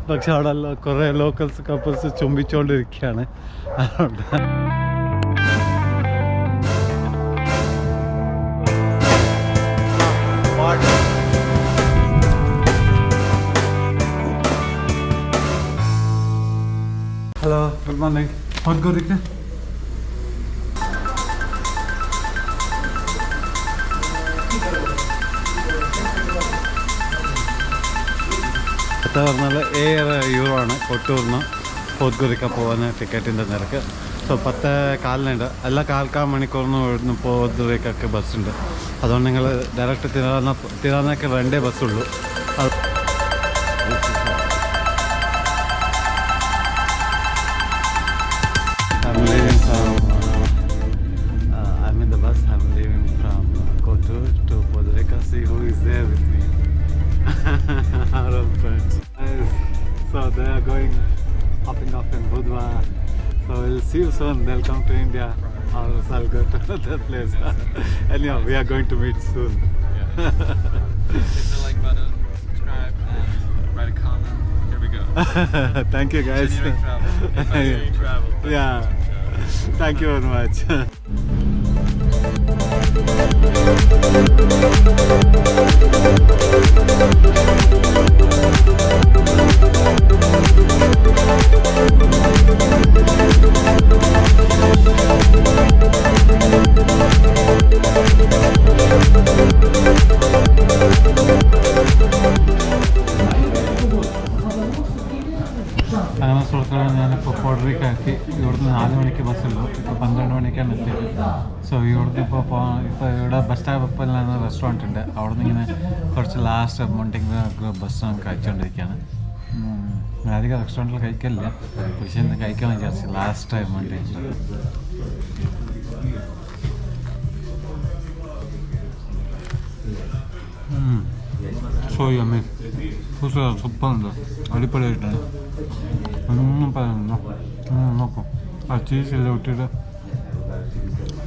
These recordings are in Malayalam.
പക്ഷെ അവിടെ കുറേ ലോക്കൽസ് കപ്പിൾസ് ചുംബിച്ചുകൊണ്ടിരിക്കുകയാണ്. അതുകൊണ്ട് ഹലോ, ഗുഡ് മോർണിംഗ്. ഹോട്ട്ഗോറിക്ക് പറഞ്ഞാൽ 7 യൂറോ ആണ് കൊട്ടൂർന്ന് പോത്ഗോറിക്ക പോകാൻ ടിക്കറ്റിൻ്റെ നിരക്ക്. സോ 10:15 എല്ലാ 4 മണിക്കൂറിന് ഇവിടുന്ന് പോത്ഗോറിക്കൊക്കെ ബസ്സുണ്ട്. അതുകൊണ്ട് നിങ്ങൾ direct തിരാനക്ക് 2 ബസ്സുള്ളൂ. I'm in the bus. I'm leaving from Kotor to Podgorica. See who is there with me. Our old friends. So they are hopping off in Budva. So we'll see you soon. They'll come to India, or else I'll go to another place. Anyhow, we are going to meet soon. Hit the like button, subscribe, and write a comment. Here we go. Thank you, guys. Genuine travel. Yeah. Thank you very much. അങ്ങനെ സുഹൃത്തുക്കളെ ഞാനിപ്പോൾ പോഡറിക്കാക്കി. ഇവിടുന്ന് 4 മണിക്ക് ബസ്സുള്ളൂ. ഇപ്പോൾ 12 മണിക്കാണ് എത്തിയത്. സോ ഇവിടുന്ന് ഇപ്പോൾ ഇവിടെ ബസ് സ്റ്റോപ്പിൽ നിന്ന് റെസ്റ്റോറൻറ്റ് ഉണ്ട്. അവിടെ നിന്ന് ഇങ്ങനെ കുറച്ച് ലാസ്റ്റ് മൗണ്ടിങ് ബസ്സാണ് കഴിച്ചുകൊണ്ടിരിക്കുകയാണ്. അധികം റെസ്റ്റോറൻറ്റിൽ കഴിക്കില്ല, പക്ഷേ ഇന്ന് കഴിക്കാൻ വിചാരിച്ചു ലാസ്റ്റ് ടൈം മൗണ്ടിങ്. സോ യമ്മി, സൂപ്പറുണ്ട്, അടിപൊളിയായിട്ടാണ്. ഒന്നും പറയുന്നുണ്ടോ നോക്കും. ആ ചീസിൽ ഇട്ടിട്ട്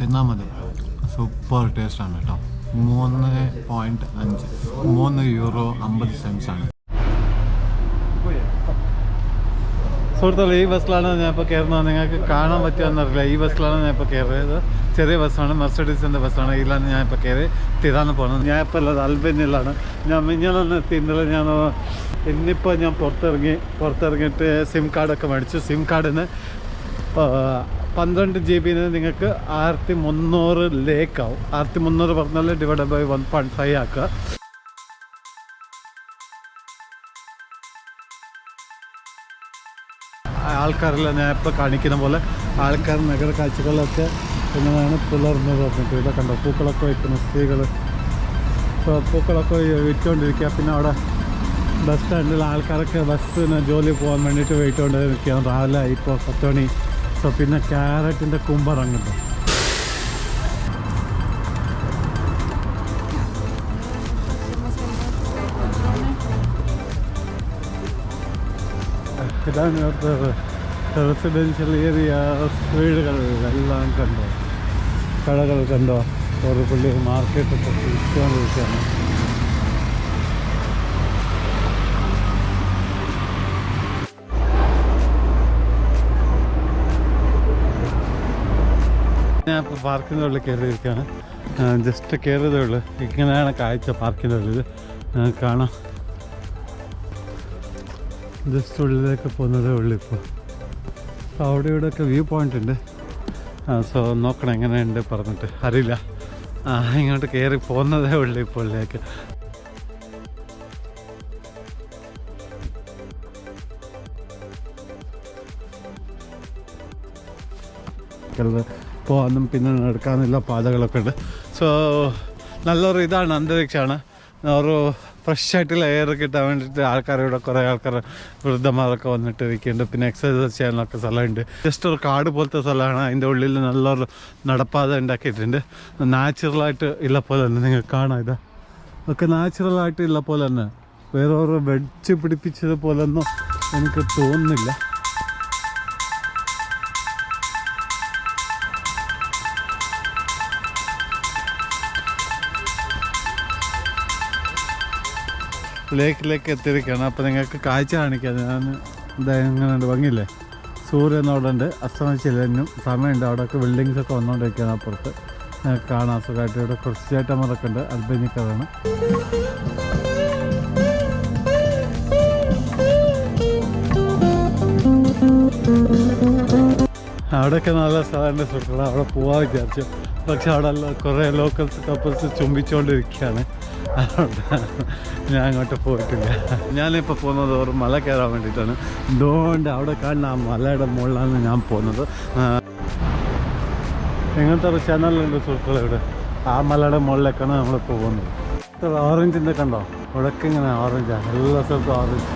എന്നാൽ മതി. സൂപ്പർ ടേസ്റ്റാണ് കേട്ടോ. 3.5 3 യൂറോ 50 സെൻറ്റ്സ് ആണ്. സുഹൃത്തുക്കളെ, ഈ ബസ്സിലാണ് ഞാൻ ഇപ്പോൾ കയറുന്നത്. നിങ്ങൾക്ക് കാണാൻ പറ്റുമെന്നറിയില്ല. ഈ ബസ്സിലാണ് ഞാൻ ഇപ്പോൾ കയറിയത്. ചെറിയ ബസ്സാണ്, മെർസിഡീസിൻ്റെ ബസ്സാണ്. ഇതിലാണ് ഞാൻ ഇപ്പോൾ കയറി തിരാന പോകുന്നത്. ഞാൻ ഇപ്പോൾ ഉള്ളത് അൽബേനിയയിലാണ്. ഞാൻ മിഞ്ഞാന്ന് എത്തിയിട്ടില്ല. ഇന്നിപ്പോൾ ഞാൻ പുറത്തിറങ്ങിയിട്ട് സിം കാർഡൊക്കെ മേടിച്ചു. സിം കാർഡിന് 12 GB നിങ്ങൾക്ക് 1300 ലേക്കാവും. 1300 പറഞ്ഞാൽ ഡിവൈഡ് ബൈ 1.5 ആക്കുക. ആൾക്കാരെല്ലാം ഞാൻ ഇപ്പോൾ കാണിക്കുന്ന പോലെ ആൾക്കാർ നഗര കാഴ്ചകളൊക്കെ എങ്ങനെയാണ് പുലർന്ന് പറഞ്ഞിട്ട് ഇതൊക്കെ കണ്ടോ, പൂക്കളൊക്കെ വയ്ക്കുന്ന സ്ത്രീകൾ. ഇപ്പോൾ പൂക്കളൊക്കെ വിറ്റുകൊണ്ടിരിക്കുക. പിന്നെ അവിടെ ബസ് സ്റ്റാൻഡിൽ ആൾക്കാരൊക്കെ ബസ്സിന് ജോലി പോകാൻ വേണ്ടിയിട്ട് വെയിറ്റ് കൊണ്ടിരിക്കുകയാണ്. രാവിലെ ഇപ്പോൾ 10 മണി. സോ പിന്നെ ക്യാരറ്റിൻ്റെ കുമ്പറങ്ങുന്നു. ഇതാണ് ഇവിടുത്തെ റെസിഡൻഷ്യൽ ഏരിയ. വീടുകൾ എല്ലാം കണ്ടോ, കടകൾ കണ്ടോ, ഒരു പുള്ളി മാർക്കറ്റൊക്കെ വിൽച്ചുകൊണ്ടിരിക്കുകയാണ്. ഞാൻ ഇപ്പോൾ പാർക്കിൻ്റെ ഉള്ളിൽ കയറിയിരിക്കുകയാണ്. ജസ്റ്റ് കയറിയതേ ഉള്ളൂ. ഇങ്ങനെയാണ് കാഴ്ച പാർക്കിൻ്റെ ഉള്ളിൽ കാണാം. ജസ്റ്റ് ഉള്ളിലേക്ക് പോകുന്നതേ ഉള്ളൂ ഇപ്പോൾ. അവിടെ ഇവിടെയൊക്കെ വ്യൂ പോയിൻ്റ് ഉണ്ട്. സോ നോക്കണം എങ്ങനെയുണ്ട് പറഞ്ഞിട്ട് അറിയില്ല. ഇങ്ങോട്ട് കയറി പോകുന്നതേ ഉള്ളൂ ഇപ്പോൾ ഉള്ളിലേക്ക്. പോകാനും പിന്നെ നടക്കാനുള്ള പാതകളൊക്കെ ഉണ്ട്. സോ നല്ലൊരു ഇതാണ്, അന്തരീക്ഷമാണ്. ഒരു ഫ്രഷ് ആയിട്ടുള്ള എയർ കിട്ടാൻ വേണ്ടിയിട്ട് ആൾക്കാരിവിടെ കുറേ ആൾക്കാർ വൃദ്ധന്മാരൊക്കെ വന്നിട്ട് ഇരിക്കുന്നുണ്ട്. പിന്നെ എക്സസൈസ് ചെയ്യാനൊക്കെ സ്ഥലമുണ്ട്. ജസ്റ്റ് ഒരു കാട് പോലത്തെ സ്ഥലമാണ്. അതിൻ്റെ ഉള്ളിൽ നല്ലൊരു നടപ്പാത ഉണ്ടാക്കിയിട്ടുണ്ട്. നാച്ചുറലായിട്ട് ഉള്ള പോലെ തന്നെ നിങ്ങൾക്ക് കാണാം. ഇതാ ഒക്കെ നാച്ചുറലായിട്ട് ഉള്ള പോലെ തന്നെ, വേറെ ഒരു വെച്ച് പിടിപ്പിച്ചത് പോലൊന്നും എനിക്ക് തോന്നുന്നില്ല. ലേക്കിലേക്ക് എത്തിയിരിക്കുകയാണ്. അപ്പോൾ നിങ്ങൾക്ക് കാഴ്ച കാണിക്കാം. ഞാൻ എന്താ എങ്ങനെയുണ്ട് ഭംഗിയില്ലേ? സൂര്യൻ അവിടെ ഉണ്ട്, അസ്തമിച്ചില്ല, ഇന്നും സമയമുണ്ട്. അവിടെയൊക്കെ ബിൽഡിങ്സൊക്കെ വന്നുകൊണ്ടിരിക്കുകയാണ് അപ്പുറത്ത്. കാണാൻ സുഖമായിട്ട്. ഇവിടെ കുറച്ച് ചേട്ടന്മാരൊക്കെ ഉണ്ട്, അൽബനിക്കാരാണ്. അവിടെയൊക്കെ നല്ല സ്ഥലമുണ്ട് സുഹൃത്തുക്കളെ. അവിടെ പോകാൻ വിചാരിച്ചു, പക്ഷെ അവിടെ കുറേ ലോക്കൽസ് കപ്പിൾസ് ചുംബിച്ചുകൊണ്ടിരിക്കുകയാണ്. ഞാൻ അങ്ങോട്ട് പോയിട്ടില്ല. ഞാനിപ്പോൾ പോകുന്നത് ഒരു മല കയറാൻ വേണ്ടിയിട്ടാണ്. അതുകൊണ്ട് അവിടെ കാണുന്ന ആ മലയുടെ മുകളിലാണ് ഞാൻ പോകുന്നത്. ഇങ്ങനത്തെ ഒരു ചാനലുണ്ട് സുഹൃത്തുക്കളെ ഇവിടെ. ആ മലയുടെ മുകളിലേക്കാണ് നമ്മളിപ്പോൾ പോകുന്നത്. ഓറഞ്ചിൻ്റെ കണ്ടോ? ഇവിടെയൊക്കെ ഇങ്ങനെ ഓറഞ്ചാണ്, എല്ലാ സ്ഥലത്തും ഓറഞ്ച്.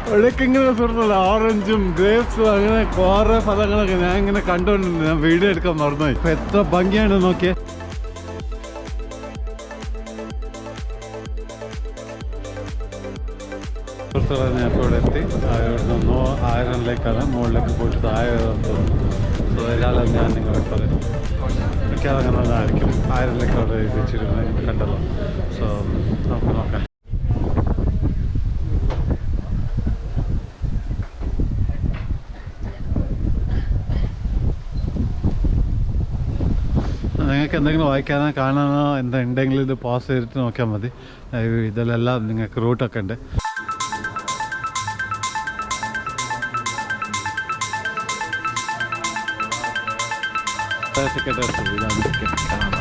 ഇവിടെയൊക്കെ ഇങ്ങനെ സുഹൃത്തുക്കളെ ഓറഞ്ചും ഗ്രേപ്സും അങ്ങനെ കുറേ ഫലങ്ങളൊക്കെ ഞാൻ ഇങ്ങനെ കണ്ടുകൊണ്ടിരുന്നു. ഞാൻ വീഡിയോ എടുക്കാൻ മറന്നുപോയി. ഇപ്പം എത്ര ഭംഗിയാണ് നോക്കിയേ. സുഹൃത്തുക്കളെ ഞാൻ ഇപ്പോൾ ഇവിടെ എത്തി. ഇവിടെ നിന്ന് 1000-ലേക്കാണ്, മുകളിലേക്ക് പോയിട്ട് താഴെ തോന്നുന്നു. സോ ഇയാളെ ഞാൻ നിങ്ങളോട് പറയും, മിക്കവാറും അങ്ങനെ ആയിരിക്കും. 1000-ലേക്ക് അവിടെ വെച്ചിരുന്നത് കണ്ടല്ലോ. സോ നമുക്ക് നോക്കാം. നിങ്ങൾക്ക് എന്തെങ്കിലും വായിക്കാനോ കാണാനോ എന്താ ഉണ്ടെങ്കിൽ ഇത് പോസ് ചെയ്തിട്ട് നോക്കിയാൽ മതി. ഇതിലെല്ലാം നിങ്ങൾക്ക് റൂട്ടൊക്കെ ഉണ്ട്. ടിക്കറ്റ് ഇതാണ് ടിക്കറ്റ് കാണാൻ.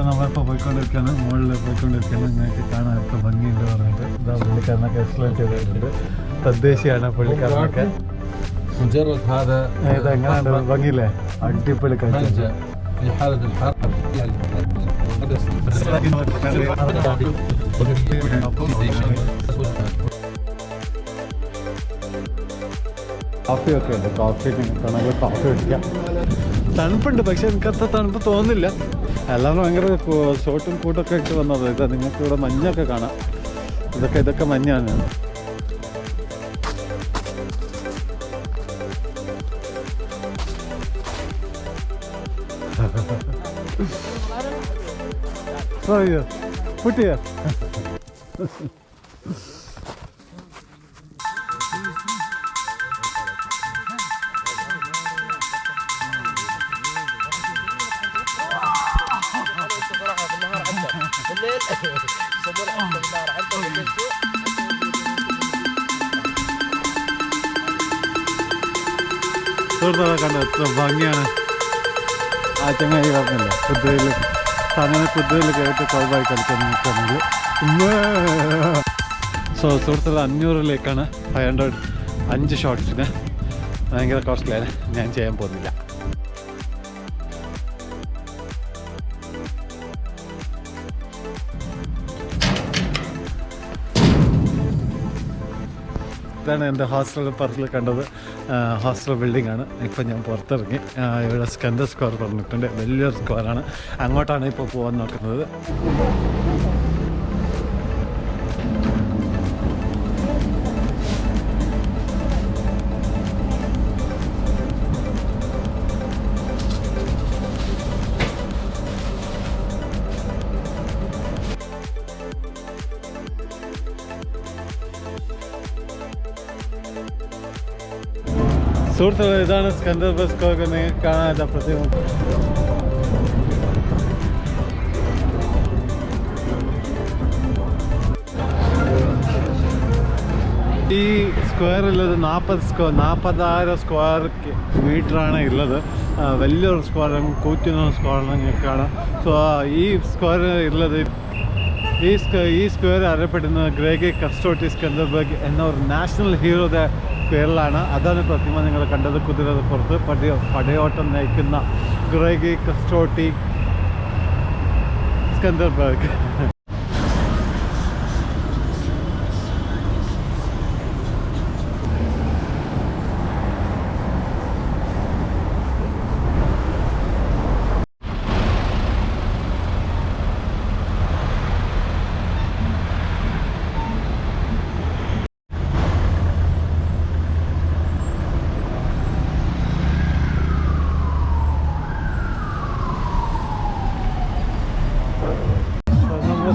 നമ്മളിപ്പോൾ പോയിക്കൊണ്ടിരിക്കുകയാണ്, മുകളിൽ പോയിക്കൊണ്ടിരിക്കുകയാണ്. നിങ്ങൾക്ക് കാണാൻ എത്ര ഭംഗിയുണ്ട് പറഞ്ഞിട്ട്. ഇതാ പുള്ളിക്കാരനൊക്കെ എക്സ്പ്ലെയിൻ ചെയ്തിട്ടുണ്ട്. തദ്ദേശീയമാണ് പുള്ളിക്കാരനൊക്കെ. ഇതെങ്ങനെയുണ്ട് ഭംഗിയില്ലേ? അടിപൊളി കാഴ്ച. കോഫിയൊക്കെ ഉണ്ട്. കോഫി നിങ്ങൾക്ക് കോഫി കുടിക്കാം. തണുപ്പുണ്ട്, പക്ഷെ എനിക്കത്ര തണുപ്പ് തോന്നുന്നില്ല. എല്ലാവരും ഭയങ്കര ഷോട്ടും കൂട്ടൊക്കെ ഇട്ട് വന്നത്. ഇതാ നിങ്ങൾക്ക് ഇവിടെ മഞ്ഞൊക്കെ കാണാം. ഇതൊക്കെ മഞ്ഞാണ്. കുട്ടിയാ സുഹൃത്തുക്കളെ കണ്ട എത്ര ഭംഗിയാണ്. ആ ചങ്ങായി പറഞ്ഞില്ല, കുതിരയിൽ അങ്ങനെ കുതിരയിൽ കയറിയിട്ട് കൗബായി കളിക്കാൻ നിൽക്കുകയാണെങ്കിൽ. സോ സുഹൃത്തുക്കളെ 500-ലേക്കാണ് 500 5 ഷോട്ട്സിന്. ഭയങ്കര കോസ്റ്റ്ലിയാണ്, ഞാൻ ചെയ്യാൻ പോകുന്നില്ല. ഇതാണ് എൻ്റെ ഹോസ്റ്റൽ പറത്തിൽ കണ്ടത്. ഹോസ്റ്റൽ ബിൽഡിംഗ് ആണ്. ഇപ്പം ഞാൻ പുറത്തിറങ്ങി. ഇവിടെ സ്കന്ദർ സ്ക്വയർ പറഞ്ഞിട്ടുണ്ട്, വലിയൊരു സ്ക്വയറാണ്. അങ്ങോട്ടാണ് ഇപ്പോൾ പോകാൻ നോക്കുന്നത്. സുഹൃത്തുക്കളെ ഇതാണ് സ്കന്ദർ സ്ക്വയർ. നിങ്ങൾക്ക് കാണാൻ പ്രത്യേകം ഈ സ്ക്വയർ ഉള്ളത് 40,000 സ്ക്വയർ മീറ്ററാണ് ഉള്ളത്. വലിയൊരു സ്ക്വയർ, 100 സ്ക്വയർ നിങ്ങൾക്ക് കാണാം. സോ ഈ സ്ക്വയർ ഉള്ളത്, ഈ സ്ക്വയർ അറിയപ്പെടുന്ന ഗ്രേഗെ കസ്റ്റോട്ടി സ്കന്ദർബർഗ് എന്ന ഒരു നാഷണൽ ഹീറോയുടെ പേരിലാണ്. അതാണ് പ്രതിമ നിങ്ങൾ കണ്ടത്. കുതിരപ്പുറത്ത് പടയോട്ടം നയിക്കുന്ന ഗ്രേഗി കസ്റ്റോട്ടി സ്കന്ദർബർഗ്.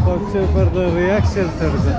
കുറച്ച് പേരുടെ റിയാക്ഷൻസ് എടുക്കും.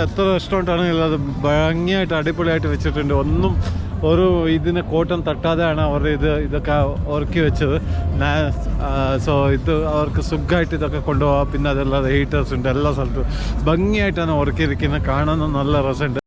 എത്ര റെസ്റ്റോറൻ്റ് ആണെങ്കിലും അത് ഭംഗിയായിട്ട് അടിപൊളിയായിട്ട് വെച്ചിട്ടുണ്ട്. ഒന്നും ഒരു ഇതിന് കോട്ടം തട്ടാതെയാണ് അവർ ഇതൊക്കെ ഒരുക്കി വെച്ചത്. സോ ഇത് അവർക്ക് സുഖമായിട്ട് ഇതൊക്കെ കൊണ്ടുപോകാം. പിന്നെ അതല്ലാതെ ഹീറ്റേഴ്സ് ഉണ്ട് എല്ലാ സ്ഥലത്തും ഭംഗിയായിട്ടാണ് ഒരുക്കിയിരിക്കുന്നത്. കാണാൻ നല്ല രസമുണ്ട്.